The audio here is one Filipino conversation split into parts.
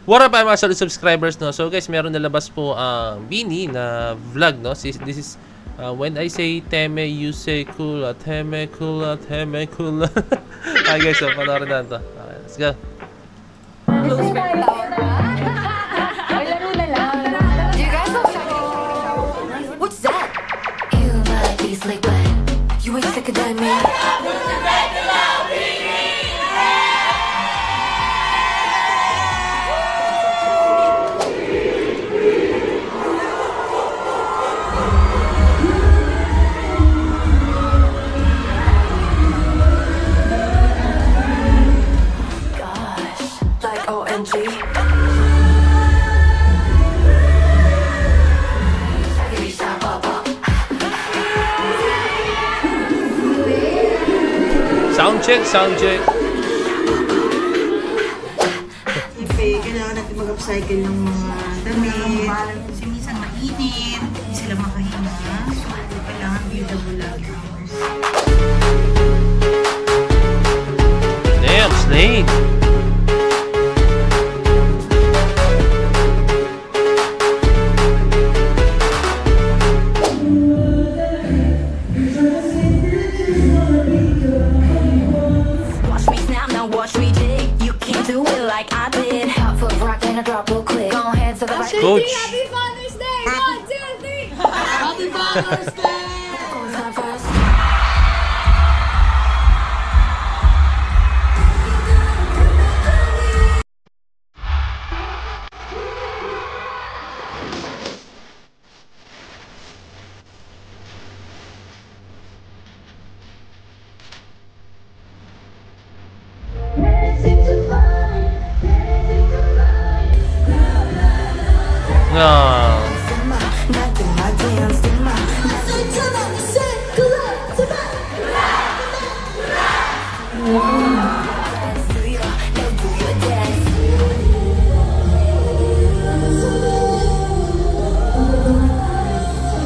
What up, mga solid subscribers, no? So guys, meron nalabas po ang Bini na vlog, no? This is when I say Teme, you say Kula. Teme, Kula, Teme, Kula. Hi guys, so panoorin na ito. Okay, let's go. What's that? You might be slick, but you ain't sicker than me. Sound check. Kailangan natin mag-upcycle ng mga damit. Kasi minsan mainit, hindi sila makahinga. So, kailangan beautiful lagi. Damn, Slade. Coach. Happy Father's Day! 1, 2, 3! Happy Father's Day!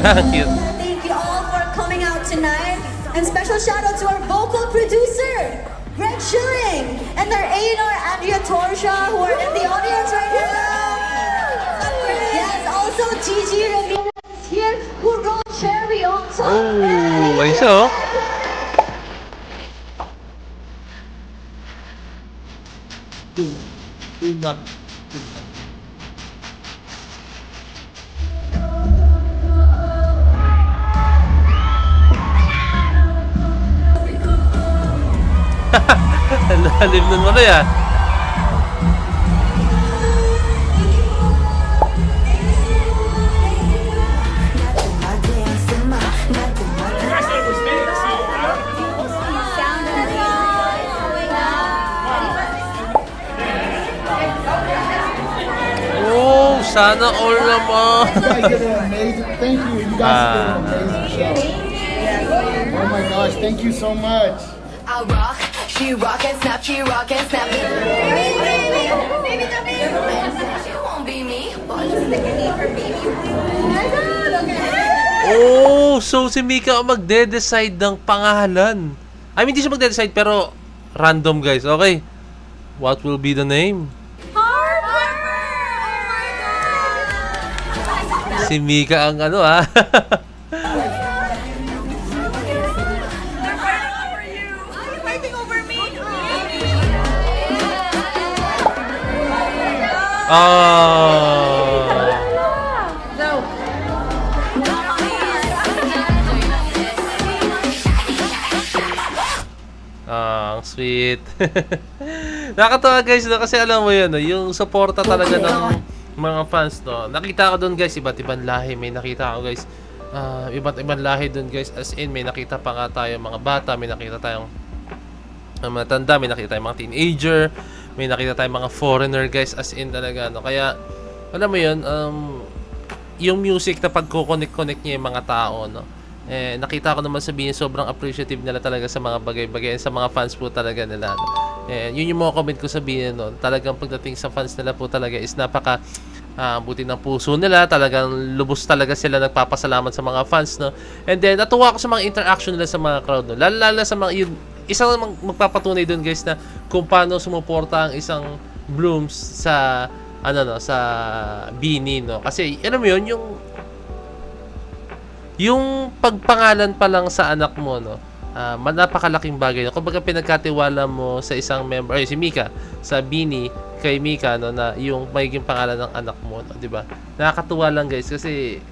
Thank you. Thank you all for coming out tonight. And special shout out to our vocal producer, Greg Schilling, and our A&R Andrea Torsha, who are in the audience right now. Yes, also Gigi Ramirez here, who wrote Cherry on top. Oh, ay so. Do not. Lalim nun mo na yan. Oh, sana all naman. Thank you. You guys did an amazing show. Oh my gosh, thank you so much. I rock, she rock and snap, she rock and snap. She won't be me. Oh, so si Mika ang magde-decide ng pangalan. I mean, hindi siya magde-decide pero random, guys. Okay. What will be the name? Harper! Oh my God! Si Mika ang ano, ha? Ang sweet. Nakakatawa guys, no? Kasi alam mo yun, no? Yung suporta talaga ng mga fans, no? Nakita ko doon guys, iba't ibang lahi. May nakita ko guys, iba't ibang lahi doon guys. As in, may nakita pa nga tayo mga bata, may nakita tayong mga tanda, may nakita tayong mga teenager, may nakita tayong mga foreigner guys. As in talaga, no? Kaya alam mo yun, yung music na pagko-connect niya yung mga tao, no? Eh, nakita ko naman sabihin sobrang appreciative nila talaga sa mga bagay-bagay, sa mga fans po talaga nila, no? Eh, yun yung mga comment ko sabihin, no? Talagang pagdating sa fans nila po talaga is napaka buti ng puso nila, talagang lubos talaga sila nagpapasalamat sa mga fans, no? And then natuwa ako sa mga interaction nila sa mga crowd, no? Lalo sa mga yun, isang magpapatunay doon guys na kung paano sumuporta ang isang Blooms sa ano no, sa Bini, no. Kasi alam mo yun, yung pagpangalan pa lang sa anak mo, no, napakalaking bagay. No? Kumbaga pinagkatiwala mo sa isang member, si Mika, sa Bini, kay Mika, no, na yung magiging pangalan ng anak mo, no, 'di ba? Nakakatuwa lang guys kasi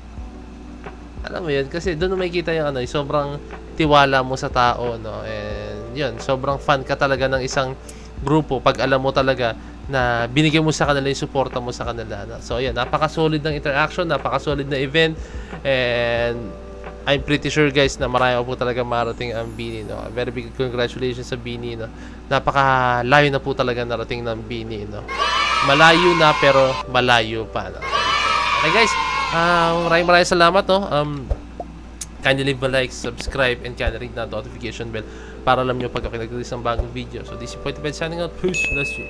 alam mo yun, kasi doon makikita yung sobrang tiwala mo sa tao, no. And yun, sobrang fan ka talaga ng isang grupo pag alam mo talaga na binigay mo sa kanila yung suporta mo sa kanila, no? So ayan, napaka-solid ng interaction, napaka-solid na event, and I'm pretty sure guys na marami po talaga marating ang Bini, no. Very big congratulations sa Bini, no. Napaka-layo na po talaga narating ng Bini, no. Malayo na pero malayo pa, no. Okay guys, maraming salamat, no. Kindly leave a like, subscribe, and kindly ring the notification bell para alam nyo pag ako nag-release ng bagong video. So this is Pointy Ben signing out. Peace. Bless you.